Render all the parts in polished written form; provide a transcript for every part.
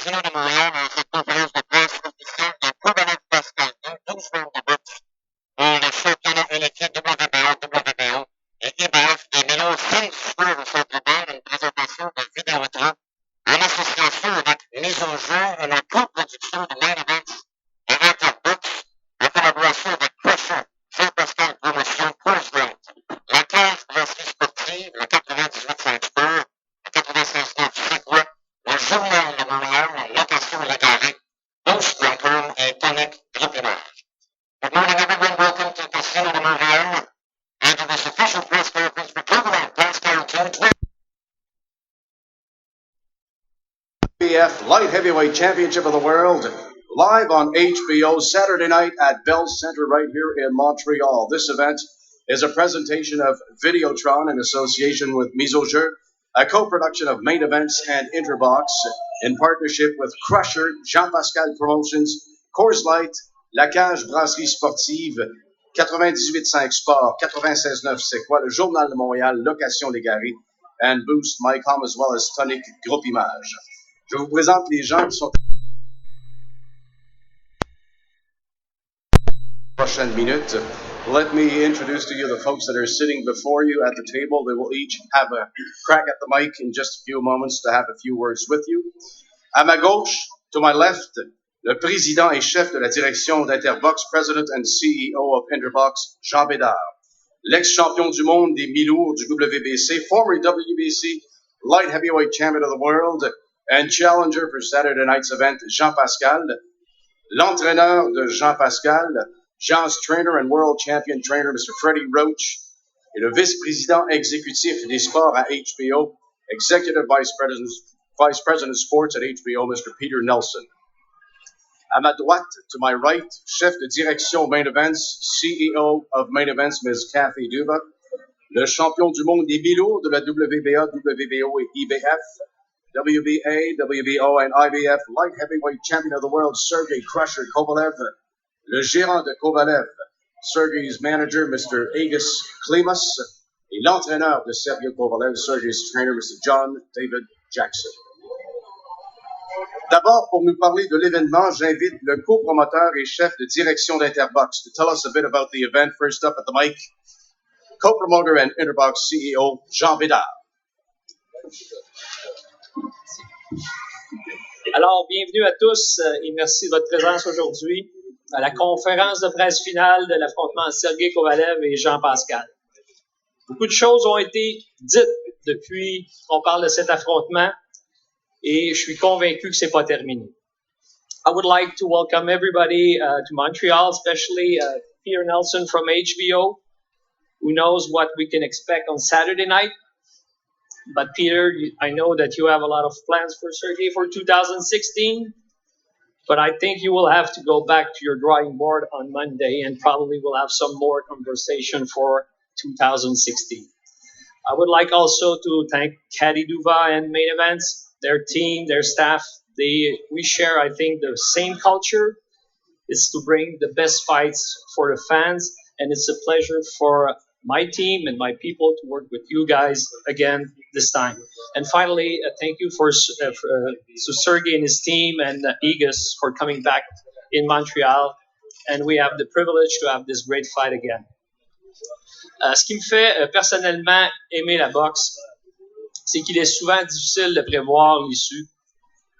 Casino de Montréal en cette conférence de presse officielle de Kovalev Pascal, 12 rounds de boxe pour le championnat unifié WBA, WBO et IBF et Milo 5 joueurs au centre ball, une présentation de Vidéotron en association avec Mise au jeu et la coproduction de Main Events et Interbox en collaboration avec Crusher, Pascal Promotion, Course la case brasserie sportive, le 98.5 Sport, le 96.9 C'est quoi, le Journal de Montréal, la location légarée, Boost Record et Tonic Groupe Image. Good morning, everyone. Welcome to Casino de Montréal and to this official press conference for Kovalev Pascal 220. IBF Light Heavyweight Championship of the World, live on HBO Saturday night at Bell Center right here in Montreal. This event is a presentation of Videotron in association with Mise au Jeu, a co-production of Main Events and Interbox in partnership with Crusher, Jean-Pascal Promotions, Coors Light, La Cage Brasserie Sportive, 98.5 Sport, 96.9 C'est quoi, le Journal de Montréal, Location Légarée, and Boost Mycom as well as Tonic Groupe Image. Je vous présente les gens qui sont prochaines minutes. Let me introduce to you the folks that are sitting before you at the table. They will each have a crack at the mic in just a few moments to have a few words with you. À ma gauche, to my left, le président et chef de la direction d'Interbox, President and CEO of Interbox, Jean Bédard. L'ex-champion du monde des mi-lourds du WBC, former WBC light heavyweight champion of the world, and challenger for Saturday night's event, Jean Pascal. L'entraîneur de Jean Pascal, Jean's trainer and world champion trainer, Mr. Freddie Roach, et le vice-président exécutif des sports à HBO, Executive Vice President Sports at HBO, Mr. Peter Nelson. À ma droite, to my right, chef de direction Main Events, CEO of Main Events, Ms. Kathy Duva, le champion du monde des mi-lourds de la WBA, WBO et IBF, WBA, WBO and IBF light heavyweight champion of the world, Sergey Crusher Kovalev, le gérant de Kovalev, Sergey's manager, Mr. Agus Klimas, et l'entraîneur de Sergey Kovalev, Sergey's trainer, Mr. John David Jackson. D'abord, pour nous parler de l'événement, j'invite le copromoteur et chef de direction d'Interbox to tell us a bit about the event. First up at the mic, co-promoter and Interbox CEO, Jean Bédard. Alors, bienvenue à tous et merci de votre présence aujourd'hui à la conférence de presse finale de l'affrontement Sergey Kovalev et Jean Pascal. Beaucoup de choses ont été dites depuis qu'on parle de cet affrontement et je suis convaincu que c'est pas terminé. I would like to welcome everybody to Montreal, especially Peter Nelson from HBO, who knows what we can expect on Saturday night. But Peter, I know that you have a lot of plans for Sergey for 2016, but I think you will have to go back to your drawing board on Monday and probably we'll have some more conversation for 2016. I would like also to thank Caddy Duva and Main Events, their team, their staff. We share, I think, the same culture. It's to bring the best fights for the fans, and it's a pleasure for my team and my people to work with you guys again this time. And finally, thank you to Sergey and his team and Agus for coming back in Montreal. And we have the privilege to have this great fight again. Ce qui me fait personnellement aimer la boxe, c'est qu'il est souvent difficile de prévoir l'issue.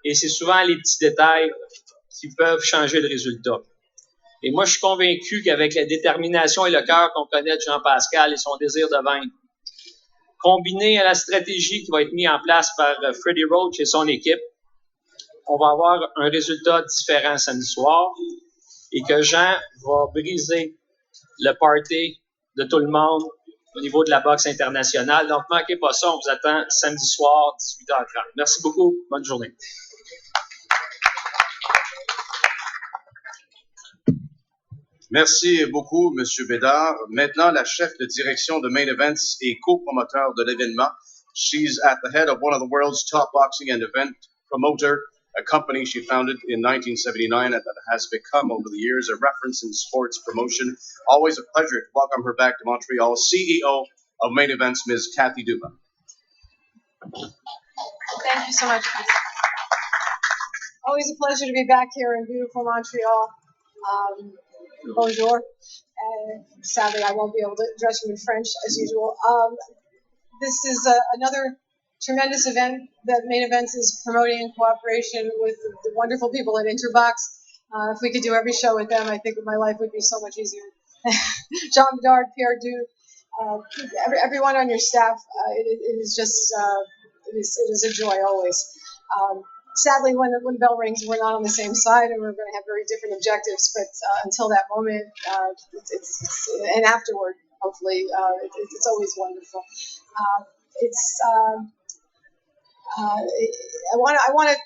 Et c'est souvent les petits détails qui peuvent changer le résultat. Et moi, je suis convaincu qu'avec la détermination et le cœur qu'on connaît de Jean-Pascal et son désir de vaincre, combiné à la stratégie qui va être mise en place par Freddie Roach et son équipe, on va avoir un résultat différent samedi soir et que Jean va briser le party de tout le monde au niveau de la boxe internationale. Donc, manquez pas ça, on vous attend samedi soir, 18h30. Merci beaucoup, bonne journée. Merci beaucoup, M. Bédard. Maintenant, la chef de direction de Main Events et co-promoteur de l'événement. She's at the head of one of the world's top boxing and event promoter, a company she founded in 1979 and that has become, over the years, a reference in sports promotion. Always a pleasure to welcome her back to Montreal, CEO of Main Events, Ms. Kathy Duva. Thank you so much. Always a pleasure to be back here in beautiful Montreal. Bonjour. Sadly, I won't be able to address you in French as usual. This is another tremendous event that Main Events is promoting in cooperation with the wonderful people at Interbox. If we could do every show with them, I think my life would be so much easier. Jean Bedard, Pierre Du, everyone on your staff, it is just it is a joy always. Sadly, when the bell rings, we're not on the same side, and we're going to have very different objectives. But until that moment, and afterward, hopefully, it's always wonderful. I want to.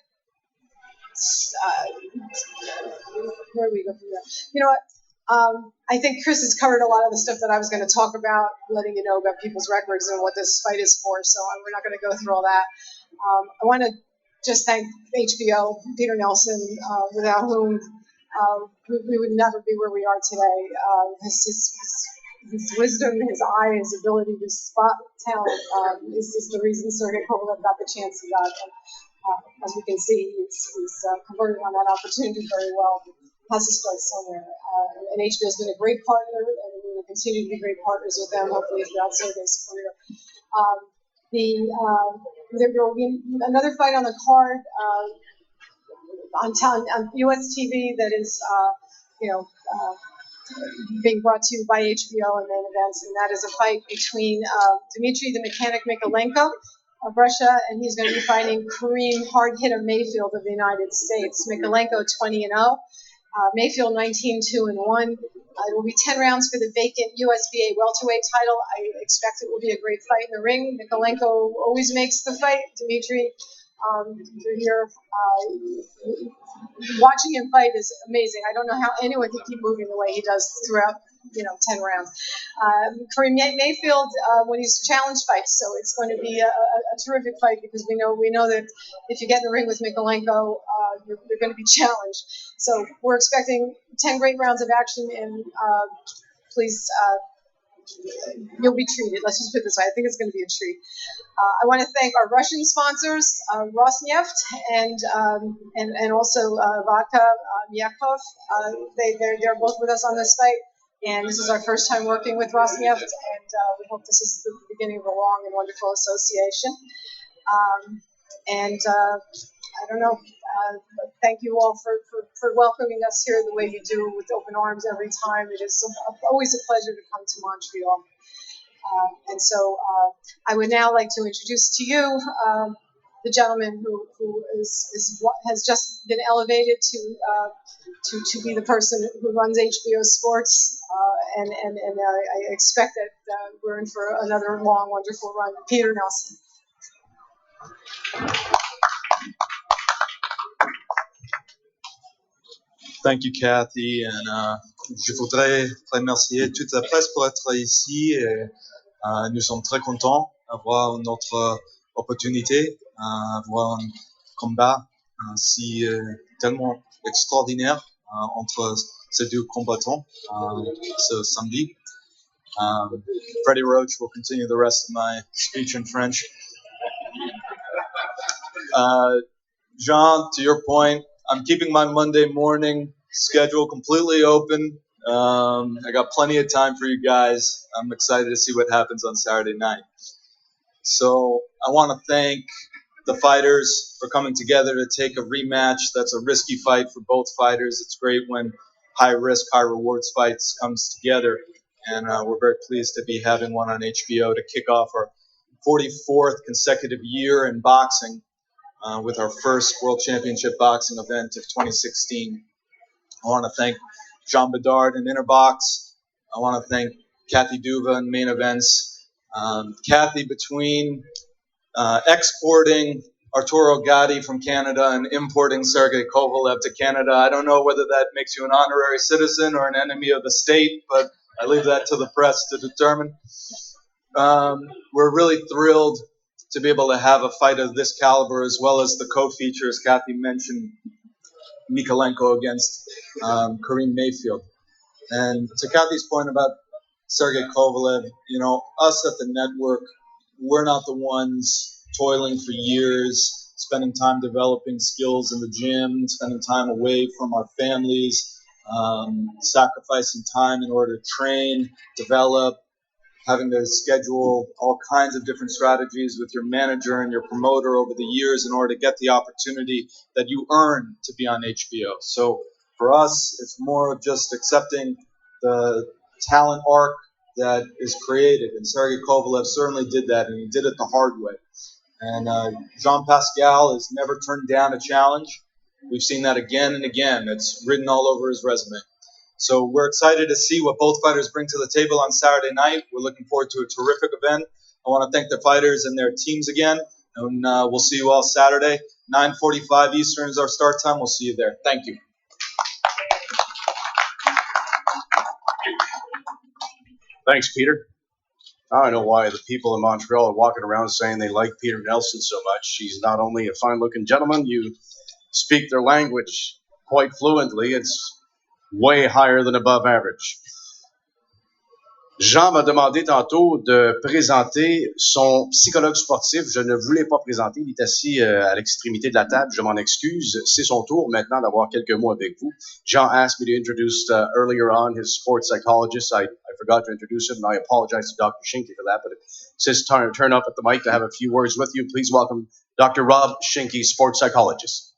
Where do we go from there? You know what? I think Chris has covered a lot of the stuff that I was going to talk about, letting you know about people's records and what this fight is for. So we're not going to go through all that. I want to just thank HBO, Peter Nelson, without whom we would never be where we are today. His wisdom, his eye, his ability to spot talent is the reason Sergey Kovalev got the chance he got. As we can see, he's converted on that opportunity very well. Has to start somewhere. And HBO has been a great partner, and we will continue to be great partners with them, hopefully throughout Sergey's career. There will be another fight on the card on US TV that is, being brought to you by HBO and Main Events, and that is a fight between Dmitry the Mechanic Mikalenko of Russia, and he's going to be fighting Kareem Hard Hitter Mayfield of the United States. Mikalenko 20-0, Mayfield 19-2-1. It will be 10 rounds for the vacant USBA welterweight title. I expect it will be a great fight in the ring. Mikalenko always makes the fight. Dmitry, you're here. Watching him fight is amazing. I don't know how anyone can keep moving the way he does throughout, 10 rounds. Kareem Mayfield, when he's challenge fights, so it's going to be a terrific fight because we know that if you get in the ring with Mikalenko, you're going to be challenged. So we're expecting 10 great rounds of action, and please, you'll be treated. Let's just put it this way. I think it's going to be a treat. I want to thank our Russian sponsors, Rosneft and also Vodka Myakov. They're both with us on this fight, and this is our first time working with Rosneft, and we hope this is the beginning of a long and wonderful association. I don't know. Thank you all for welcoming us here the way you do with open arms every time. It is always a pleasure to come to Montreal. And so I would now like to introduce to you the gentleman who has just been elevated to be the person who runs HBO Sports, and I expect that we're in for another long, wonderful run. Peter Nelson. Thank you, Kathy, and je voudrais remercier toute la presse pour être ici. Et, nous sommes très contents d'avoir notre opportunité, avoir un combat si tellement extraordinaire entre ces deux combattants ce samedi. Freddie Roach will continue the rest of my speech in French. Jean, to your point, I'm keeping my Monday morning schedule completely open. I got plenty of time for you guys. I'm excited to see what happens on Saturday night. So I want to thank the fighters for coming together to take a rematch. That's a risky fight for both fighters. It's great when high risk, high rewards fights comes together. And we're very pleased to be having one on HBO to kick off our 44th consecutive year in boxing with our first World Championship boxing event of 2016. I want to thank Jean Bedard and Interbox. I want to thank Kathy Duva and Main Events. Kathy, between exporting Arturo Gatti from Canada and importing Sergey Kovalev to Canada, I don't know whether that makes you an honorary citizen or an enemy of the state, but I leave that to the press to determine. We're really thrilled to be able to have a fight of this caliber, as well as the co-features Kathy mentioned, Mikalenko against Kareem Mayfield. And to Kathy's point about Sergey Kovalev, us at the network, we're not the ones toiling for years spending time developing skills in the gym, spending time away from our families, sacrificing time in order to train, develop, having to schedule all kinds of different strategies with your manager and your promoter over the years in order to get the opportunity that you earn to be on HBO. So for us, it's more of just accepting the talent arc that is created. And Sergei Kovalev certainly did that, and he did it the hard way. And Jean Pascal has never turned down a challenge. We've seen that again and again. It's written all over his resume. So we're excited to see what both fighters bring to the table on Saturday night. We're looking forward to a terrific event. I want to thank the fighters and their teams again. And we'll see you all Saturday. 9:45 Eastern is our start time. We'll see you there. Thank you. Thanks, Peter. Now I know why the people in Montreal are walking around saying they like Peter Nelson so much. He's not only a fine-looking gentleman, you speak their language quite fluently. It's way higher than above average. Jean m'a demandé tantôt de présenter son psychologue sportif. Je ne voulais pas présenter. Il est assis à l'extrémité de la table. Je m'en excuse. C'est son tour maintenant d'avoir quelques mots avec vous. Jean asked me to introduce earlier on his sports psychologist. I forgot to introduce him, and I apologize to Dr. Schinke for that, but it's his turn up at the mic to have a few words with you. Please welcome Dr. Rob Schinke, sports psychologist.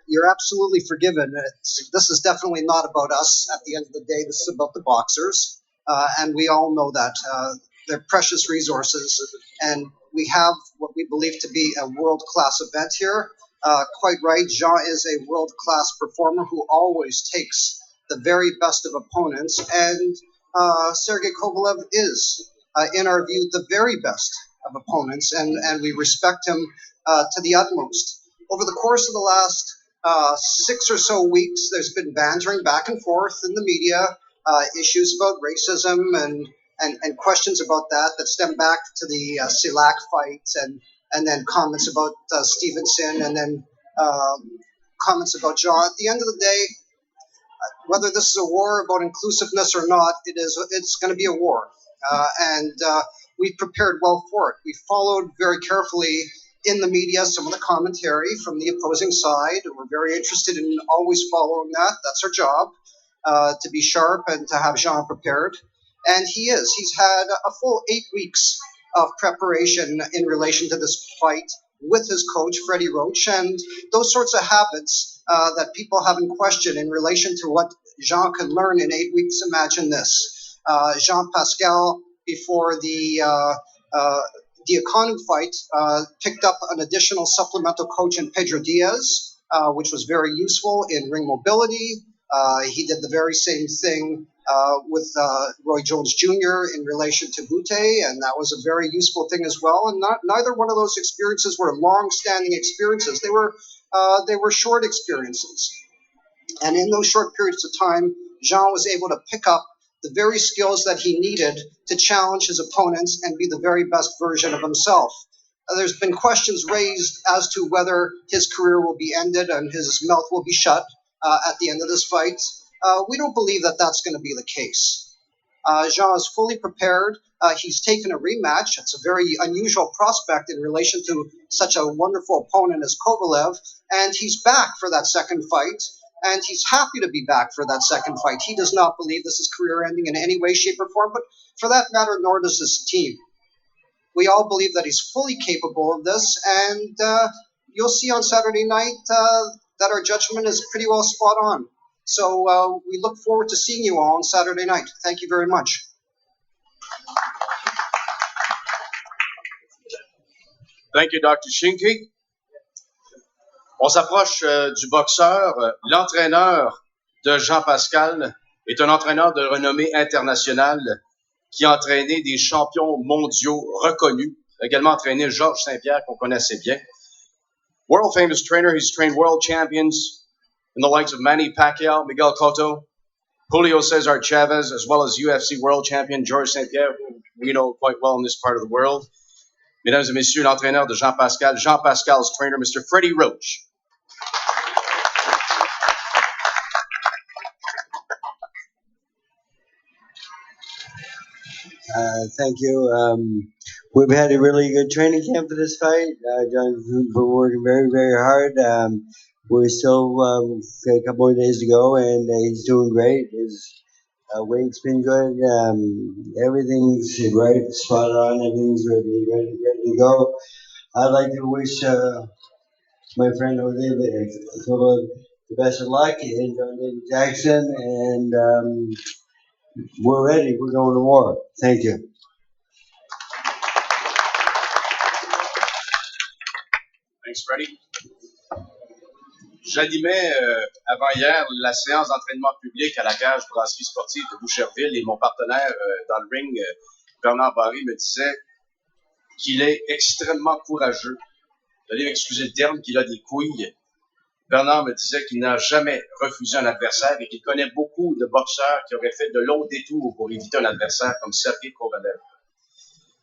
You're absolutely forgiven. This is definitely not about us. At the end of the day, this is about the boxers, and we all know that. They're precious resources, and we have what we believe to be a world-class event here. Quite right, Jean is a world-class performer who always takes the very best of opponents, and Sergei Kovalev is, in our view, the very best of opponents, and we respect him to the utmost. Over the course of the last 6 or so weeks, there's been bantering back and forth in the media, issues about racism and questions about that stem back to the Silak fight, and then comments about Stevenson, and then comments about John. At the end of the day, whether this is a war about inclusiveness or not, it's going to be a war, and we've prepared well for it. We followed very carefully in the media some of the commentary from the opposing side. We're very interested in always following that. That's our job, to be sharp and to have Jean prepared. And he is. He's had a full 8 weeks of preparation in relation to this fight with his coach, Freddie Roach, and those sorts of habits that people haven't questioned in relation to what Jean can learn in 8 weeks. Imagine this. Jean Pascal, before the Diaconu fight, picked up an additional supplemental coach in Pedro Diaz, which was very useful in ring mobility. He did the very same thing with Roy Jones Jr. in relation to Butte, and that was a very useful thing as well. And neither one of those experiences were long-standing experiences. They were short experiences. And in those short periods of time, Jean was able to pick up the very skills that he needed to challenge his opponents and be the very best version of himself. There's been questions raised as to whether his career will be ended and his mouth will be shut at the end of this fight. We don't believe that that's going to be the case. Jean is fully prepared. He's taken a rematch. It's a very unusual prospect in relation to such a wonderful opponent as Kovalev, and he's back for that second fight. And he's happy to be back for that second fight. He does not believe this is career-ending in any way, shape, or form, but for that matter, nor does his team. We all believe that he's fully capable of this, and you'll see on Saturday night that our judgment is pretty well spot on. So we look forward to seeing you all on Saturday night. Thank you very much. Thank you, Dr. Schinke. On s'approche du boxeur. L'entraîneur de Jean Pascal est un entraîneur de renommée internationale qui a entraîné des champions mondiaux reconnus. Il a également entraîné Georges Saint-Pierre, qu'on connaissait bien. World famous trainer, he's trained world champions in the likes of Manny Pacquiao, Miguel Cotto, Julio Cesar Chavez, as well as UFC world champion Georges Saint-Pierre, who we know quite well in this part of the world. Mesdames et messieurs, l'entraîneur de Jean Pascal, Jean Pascal's trainer, Mr. Freddie Roach. Thank you. We've had a really good training camp for this fight. John's been working very, very hard. We're still got a couple more days to go, and he's doing great. His weight's been good. Everything's right, spot on. Everything's ready to go. I'd like to wish my friend Jose the best of luck and John David Jackson, and we're ready. We're going to war. Thank you. Thanks, Freddie. J'animais avant-hier la séance d'entraînement public à la cage brasserie sportive de Boucherville et mon partenaire dans le ring, Bernard Barry, me disait qu'il est extrêmement courageux. Vous allez m'excuser le terme, qu'il a des couilles. Bernard me disait qu'il n'a jamais refusé un adversaire et qu'il connaît beaucoup de boxeurs qui auraient fait de longs détours pour éviter un adversaire comme Sergei Kovalev.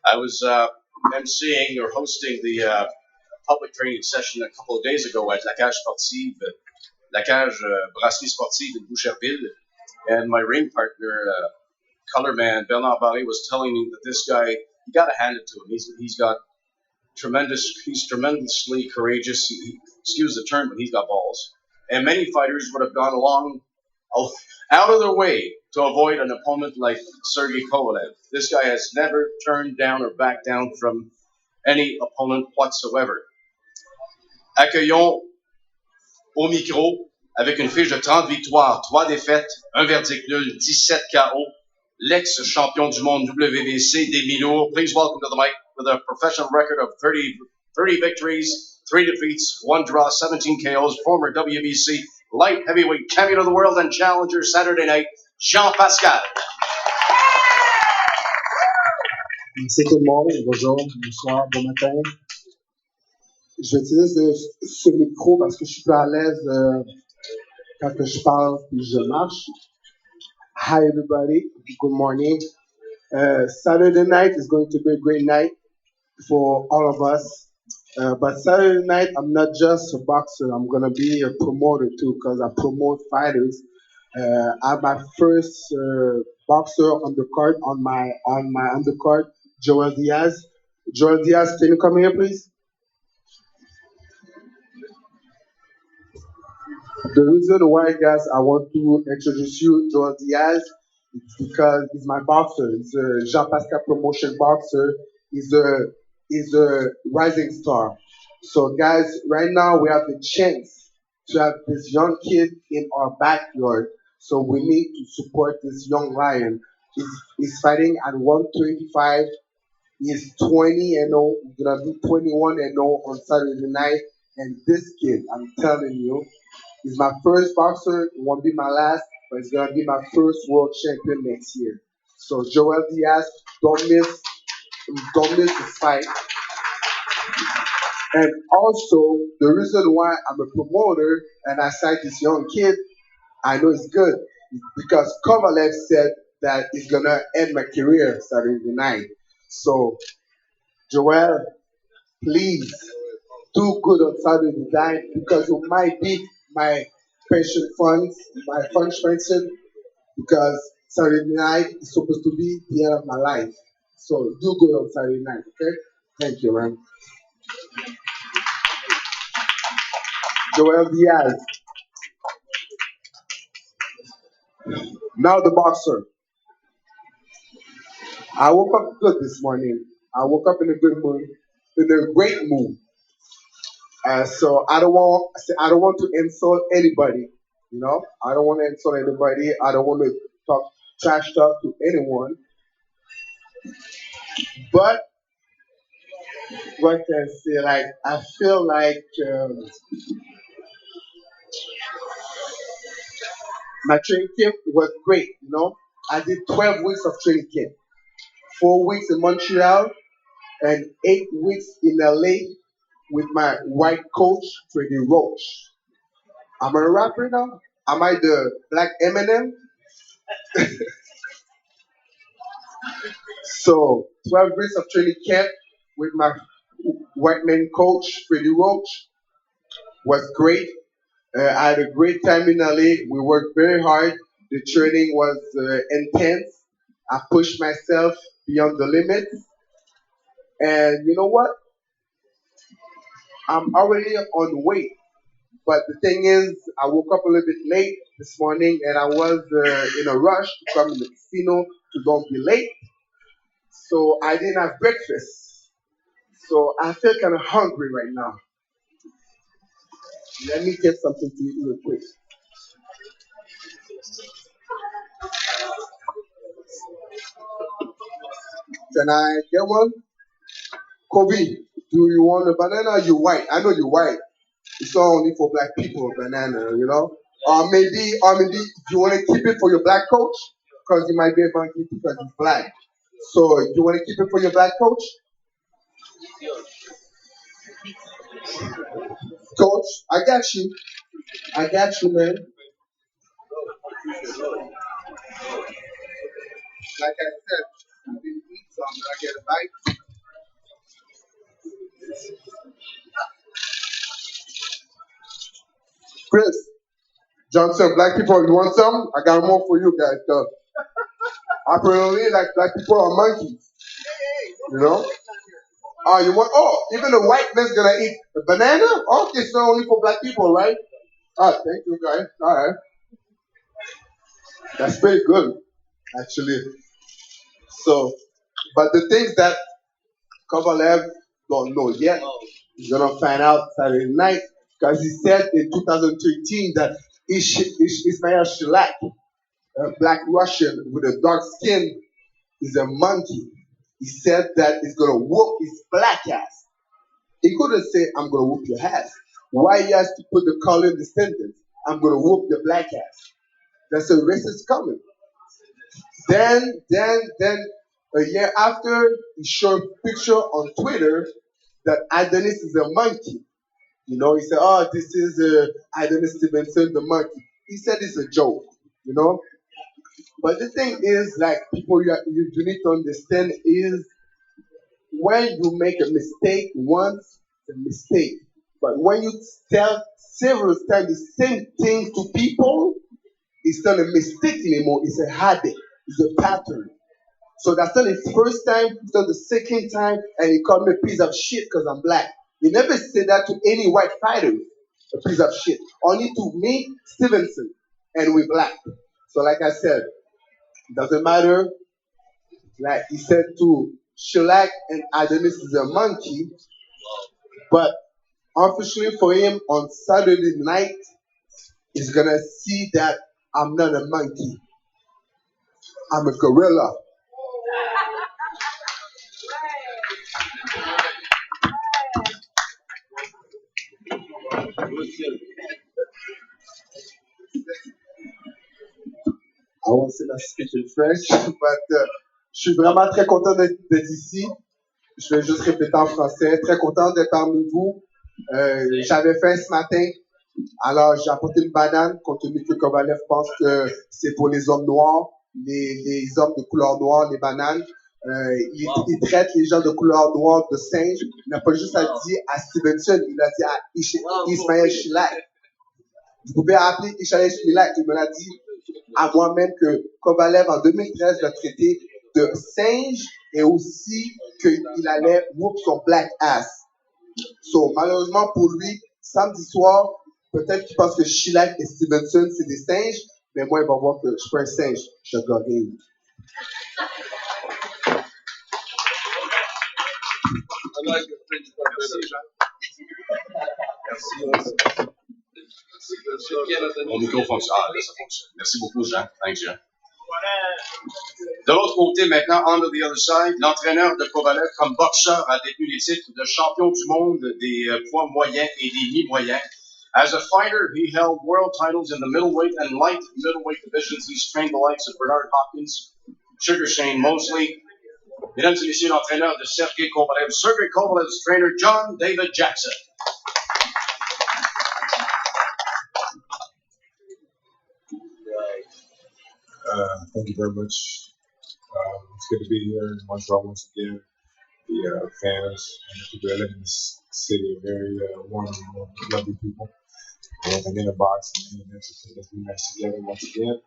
I was emceeing or hosting the public training session a couple of days ago at La Cage Sportive, La Cage Brasserie Sportive in Boucherville, and my ring partner, color man Bernard Barré, was telling me that this guy, you got to hand it to him. He's tremendously courageous. Excuse the term, but he's got balls. And many fighters would have gone out of their way to avoid an opponent like Sergei Kovalev. This guy has never turned down or backed down from any opponent whatsoever. Accueillons au micro, avec une fiche de 30 victoires, 3 défaites, un verdict nul, 17 KO, l'ex-champion du monde WBC des mi-lourds. Please welcome to the mic with a professional record of 30 victories, 3 defeats, 1 draw, 17 KOs, former WBC light heavyweight champion of the world and challenger Saturday night, Jean Pascal. Merci tout le monde. Bonjour, bonsoir, bon matin. Je vais utiliser ce micro parce que je suis plus à l'aise quand je parle et je marche. Hi everybody, good morning. Saturday night is going to be a great night for all of us. But Saturday night, I'm not just a boxer. I'm gonna be a promoter too, because I promote fighters. I'm my first boxer on the card on my undercard, Joel Diaz. Joel Diaz, can you come here, please? The reason why, guys, I want to introduce you Joel Diaz is because he's my boxer. He's a Jean Pascal promotion boxer. He's a rising star. So, guys, right now we have the chance to have this young kid in our backyard. So we need to support this young lion. He's fighting at 125. He's 20-0. He's gonna be 21-0 on Saturday night. And this kid, I'm telling you, he's my first boxer. It won't be my last, but it's gonna be my first world champion next year. So Joel Diaz, don't miss this fight. And also, the reason why I'm a promoter and I signed this young kid, I know it's good, because Kovalev said that he's gonna end my career Saturday night. So, Joel, please do good on Saturday night because you might beat my pension funds, my fund pension, because Saturday night is supposed to be the end of my life. So do good on Saturday night, okay? Thank you, man. Joel Diaz. Now the boxer. I woke up good this morning. I woke up in a good mood, in a great mood. So I don't want to insult anybody. You know, I don't want to insult anybody. I don't want to talk trash talk to anyone. But what can I say? Like I feel like my training camp was great. You know, I did 12 weeks of training camp, 4 weeks in Montreal, and 8 weeks in LA with my white coach, Freddie Roach. I'm a rapper now. Am I the Black Eminem? So 12 weeks of training camp with my white man coach, Freddie Roach, was great. I had a great time in LA. We worked very hard. The training was intense. I pushed myself beyond the limit. And you know what? I'm already on weight. But the thing is, I woke up a little bit late this morning and I was in a rush to come in the casino to don't be late. So I didn't have breakfast. So I feel kind of hungry right now. Let me get something to eat real quick. Can I get one? Kobe, do you want a banana? You're white. I know you're white. It's not only for black people, banana, you know? Or maybe you want to keep it for your black coach? Because he might be a monkey because he's black. So you want to keep it for your black coach? Coach, I got you. I got you, man. Like I said, I didn't eat some, but I get a bite. Chris, Johnson, black people, you want some? I got more for you guys. Apparently, like black people are monkeys, you know? Oh, you want? Oh, even a white man's gonna eat a banana? Okay, it's not only for black people, right? Ah, thank you, guys. All right, that's pretty good, actually. So, but the things that Kovalev don't know yet, he's gonna find out Saturday night because he said in 2013 that Ismail Shilak, a black Russian with a dark skin, is a monkey. He said that he's gonna whoop his black ass. He couldn't say, I'm gonna whoop your ass. Why he has to put the color in the sentence? I'm gonna whoop the black ass. That's a racist comment. Then a year after, he showed a picture on Twitter that Adonis is a monkey. You know, he said, "Oh, this is Adonis Stevenson, the monkey." He said it's a joke. You know, but the thing is, like people, you need to understand is when you make a mistake once, it's a mistake. But when you tell several times the same thing to people, it's not a mistake anymore. It's a habit. It's a pattern. So that's not his first time, it's not the second time, and he called me a piece of shit because I'm black. He never said that to any white fighter, a piece of shit. Only to me, Stevenson, and we're black. So like I said, it doesn't matter. Like he said to Shellac and Adonis is a monkey, but unfortunately for him, on Saturday night, he's gonna see that I'm not a monkey. I'm a gorilla. I won't say that speak in French, but je suis vraiment très content d'être ici. Je vais juste répéter en français. Très content d'être parmi vous. J'avais faim ce matin, alors j'ai apporté une banane, compte tenu que Kovalev pense que c'est pour les hommes noirs, les hommes de couleur noire, les bananes. Il traite les gens de couleur noire de singes. Il n'a pas juste à dire à Stevenson, il a dit à Ismaël Shilak. Vous pouvez appeler Ismaël Shilak, il me l'a dit à moi-même que Kovalev en 2013 l'a traité de singe et aussi qu'il allait whoop son black ass. So, malheureusement pour lui, samedi soir, peut-être qu'il pense que Shilak et Stevenson c'est des singes, mais moi il va voir que je suis pas un singe, je suis un gorille. Mon micro fonctionne. Ah, là, ça fonctionne. Merci beaucoup, Jean. Thanks, Jean. De l'autre côté, maintenant, on the other side, l'entraîneur de Kovalev comme boxeur a détenu les titres de champion du monde des poids moyens et des mi-moyens. As a fighter, he held world titles in the middleweight and light middleweight divisions. He's trained the likes of Bernard Hopkins, Sugar Shane Mosley. Mesdames et messieurs, l'entraîneur de Sergei Kovalev, Sergei Kovalev's trainer, John David Jackson. Thank you very much. It's good to be here in Montreal once again. The fans and the people that live in this city are very warm and lovely people. And in the box and in the next, let's be nice together once again.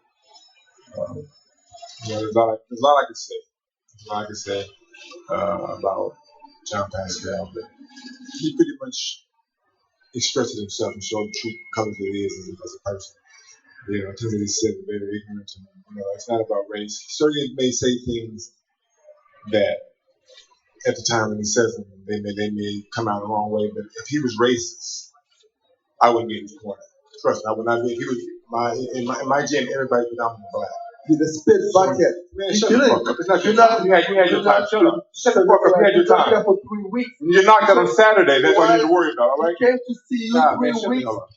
there's a lot I could say. There's a lot I could say about John Pascal, but he pretty much expressed himself and showed the true colors that he is as a person. You know, in terms of he said, very ignorant. And, it's not about race. Certainly, may say things that at the time when he says them, they may come out the wrong way. But if he was racist, I wouldn't be in his corner. Trust me, I would not be. If he was in my gym, everybody would be black. With a spit bucket. Man, shut the fuck up. It's not your time. You had your time. Shut up. Shut the fuck up. You had your time. For 3 weeks. You knocked out on Saturday. That's what you need to worry about, all right? He came to see you 3 weeks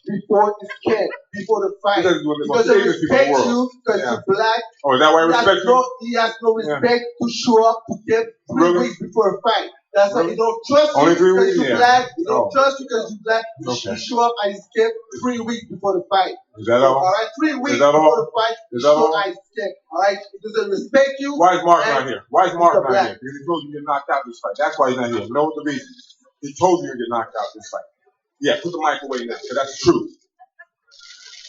before his camp, before the fight. Because he respects you, because you're black. Oh, is that why he respects you? He has no respect to show up to camp 3 weeks before a fight. That's why he don't trust you because you're black. He don't trust you because you're black. You show up at his camp 3 weeks before the fight. Is that all? All right, 3 weeks before the fight, you show at his camp. All right, he doesn't respect you. Why is Mark not here? Why is Mark not here? Because he told you to get knocked out this fight. That's why he's not here. You know the reason? He told you to get knocked out this fight. Yeah, put the mic away now, because that's true.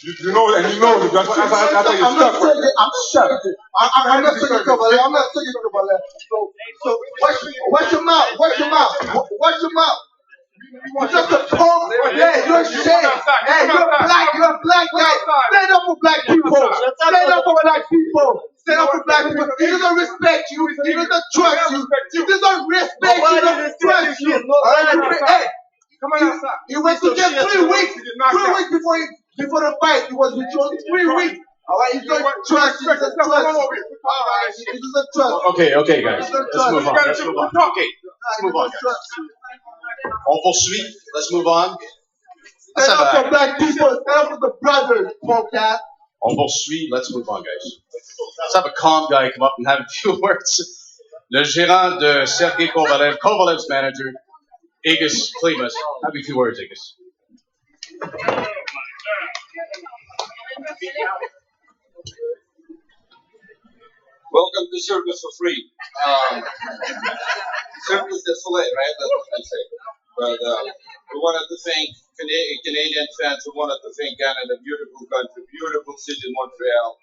You know that. You know that. That's why you're stuck. I'm shut up. I'm not saying Kovalev. I'm not saying Kovalev. So watch your mouth. Watch your mouth. Watch your mouth. You're just a punk. Yeah, you're a shame. Hey, you're a black guy. Stand up for black people. Stand up for black people. Stand up for black people. He doesn't respect you. He doesn't trust you. He doesn't respect you. He doesn't trust you. Hey, come on outside. He went to get 3 weeks. 3 weeks before the fight. He was with you 3 weeks. All right, he doesn't trust you. He doesn't trust you. All right, he doesn't trust you. Okay, guys. Let's move on. Let's move on, guys. On poursuit. Let's move on. Stand up for black people. Stand up for the brothers, Pascal. On poursuit. Let's move on, guys. Let's have a calm guy come up and have a few words. Le gérant de Sergei Kovalev, Kovalev's manager, Igis Klimas. Have a few words, Igis. Welcome to Circus for free. Circus de Soleil, right? That's what I say. But we wanted to thank Canadian fans. We wanted to thank Canada, beautiful country, beautiful city, Montreal.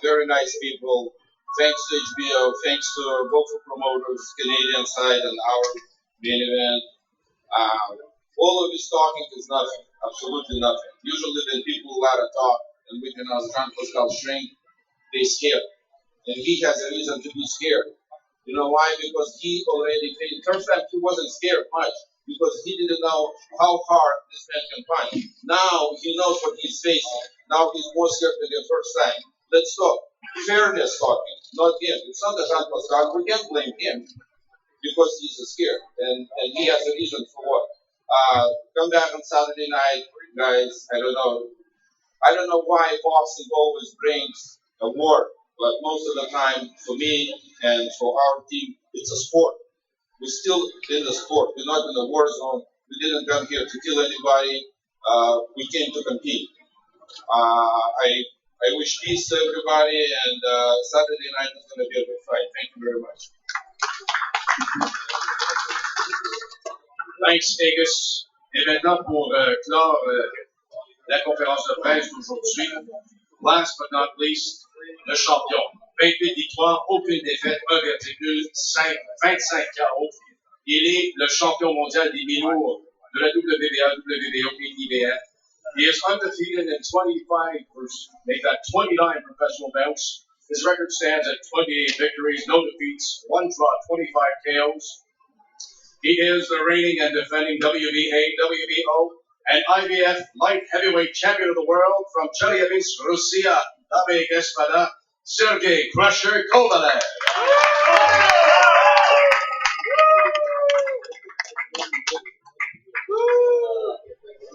Very nice people. Thanks to HBO, thanks to both promoters, Canadian side and our main event. All of this talking is nothing, absolutely nothing. Usually when people let it talk and we can Jean Pascal shrink, they scared. And he has a reason to be scared. You know why? Because he already faced. First time he wasn't scared much because he didn't know how hard this man can punch. Now he knows what he's facing. Now he's more scared than the first time. Let's talk. Fairness talking, not him. It's not the Jean Pascal. We can't blame him because he's scared. And he has a reason for what. Come back on Saturday night, guys. I don't know why boxing always brings a war. But most of the time, for me and for our team, it's a sport. We're still in the sport. We're not in the war zone. We didn't come here to kill anybody. We came to compete. I wish peace to everybody, and Saturday night is going to be a good fight. Thank you very much. Thanks, Igis. Et maintenant, pour clore la conférence de presse d'aujourd'hui, last but not least, le champion. 28 victoires, aucune défaite, 1,25 KO. Il est le champion mondial des mi-lourds de la WBA, WBO et IBF. He is undefeated in 29 professional bouts. His record stands at 28 victories, no defeats, 1 draw, 25 KOs. He is the reigning and defending WBA, WBO, and IBF light heavyweight champion of the world from Chelyabinsk, Russia, Dame Gospoda, Sergei Crusher Kovalev.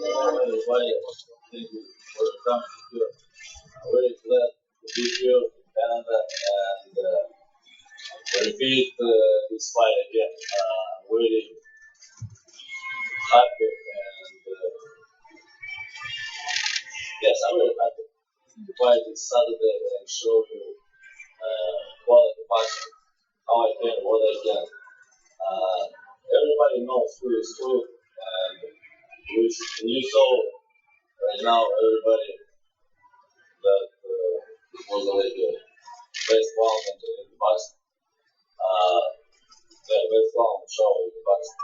Everybody, thank you for coming here. I'm very glad to be here in Canada and repeat this fight again. Really happy and yes, I'm very happy to fight this Saturday and show you quality boxing, how I can, what I can. Everybody knows who is who, and you saw right now everybody that was already good. baseball and the boxing. Baseball and show in the boxing.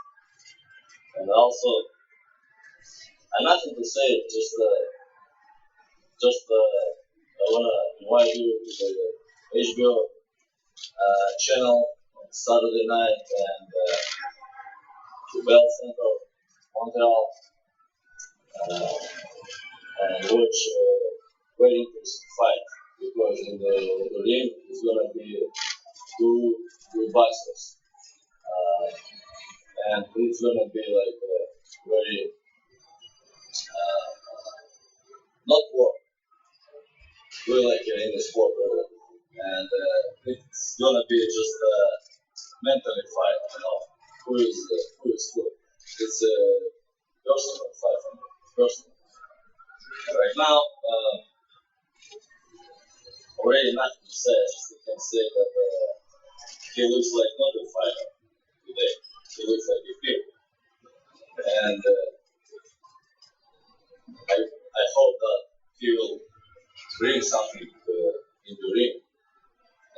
And also, nothing to say, just I wanna invite you to the HBO channel on Saturday night and to Bell Center, Montreal, and watch very interesting fight because in the ring is gonna be two boxers, and it's gonna be like very not war. We like in the sport, and it's gonna be just mentally fight. Who is good? It's a personal fight for me. Personal. Right now, already nothing to say. Just I can say that he looks like not a fighter today. He looks like a hero, and I hope that he will bring something in the ring,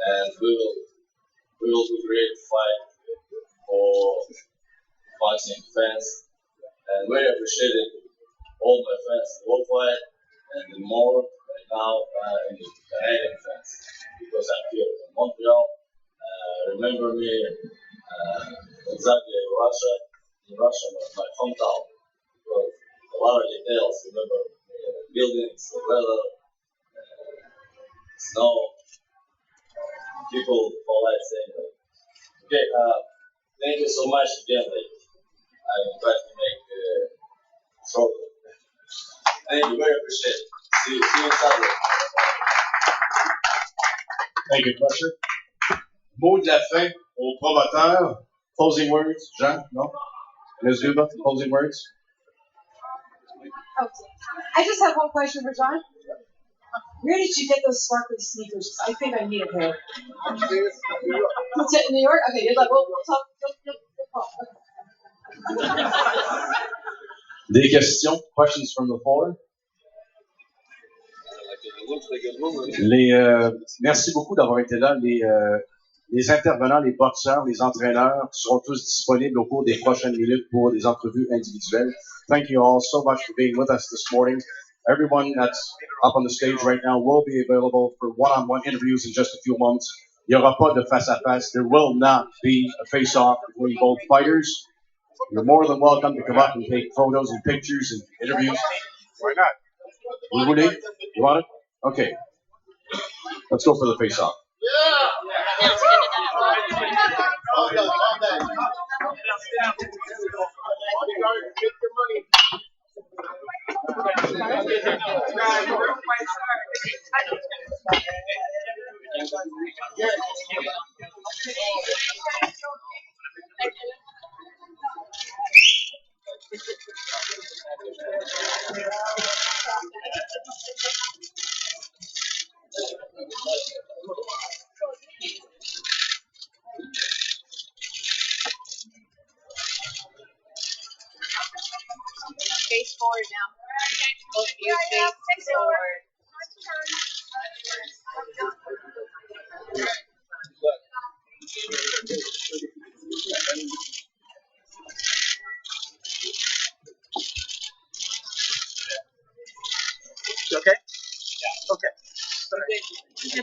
and we will do great fight for boxing fans, and very appreciated all my fans worldwide and more right now in the Canadian fans because I'm here in Montreal. Remember me exactly in Russia, my hometown, because a lot of details. Remember buildings, the weather, snow. People all like saying that. Okay, thank you so much again. I'm glad to make short. Thank you, very appreciate it. See you Saturday. Thank you, Crusher. Mot de la fin au promoteur. Closing words, Jean? No? Ms. Zuba, closing words? Okay. I just have one question for John. Where did you get those sparkly sneakers? I think I need a pair. What's it in New York? Okay, you're like, we'll talk. Des questions? Questions from the floor? Merci beaucoup d'avoir été là. Les intervenants, les boxeurs, les entraîneurs seront tous disponibles au cours des prochaines minutes pour des entrevues individuelles. Thank you all so much for being with us this morning. Everyone that's up on the stage right now will be available for one-on-one interviews in just a few moments. Il n'y aura pas de face-à-face. There will not be a face-off between both fighters. You're more than welcome to come up and take photos and pictures and interviews. Why not? Vous voulez? You want it? Okay. Let's go for the face-off. Face forward now. Both of you face forward. Okay? Okay. Alrighty then.